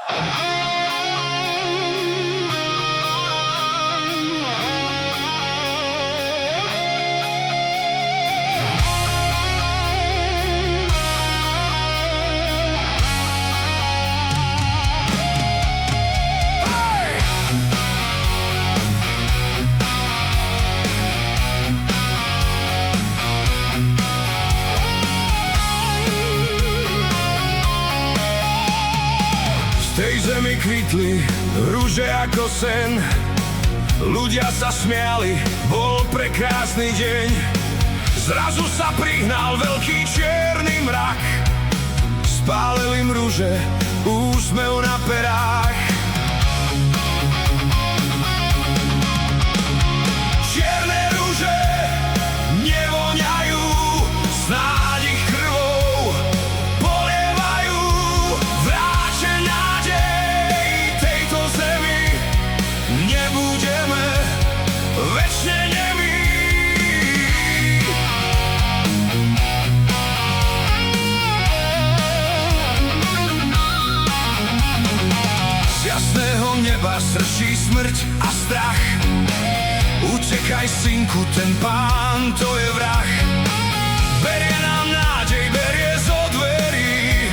V tej zemi kvitli rúže ako sen. Ľudia sa smiali, bol prekrásny deň. Zrazu sa prihnal veľký čierny mrak. Spálil im rúže, úsmev na perách. Čierne rúže nevoňajú, snáď ich krvou polievajú. Vráťte nádej tejto zemi, nebudeme večne nemí. Z jasného neba srší smrť a strach. Utekaj, synku, ten pán, to je vrah. Berie nám nádej, berie zo dverí.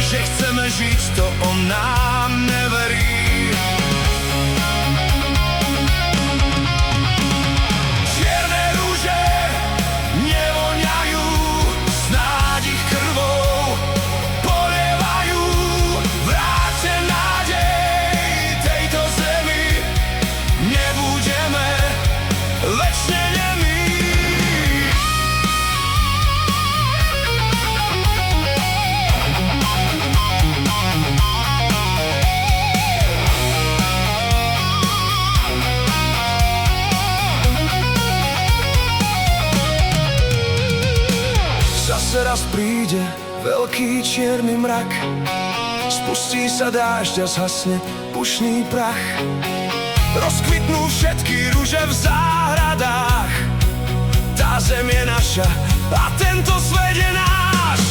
Že chceme žiť, to on nám neverí. Čierne rúže nevoňajú, snáď ich krvou polievajú. Vráťte nádej tejto zemi, nebudeme večne nemí. Zase raz príde veľký čierny mrak. Spustí sa dážď a zhasne pušný prach. Rozkvitnú všetky rúže v záhradách. Tá zem je naša a tento svet je náš.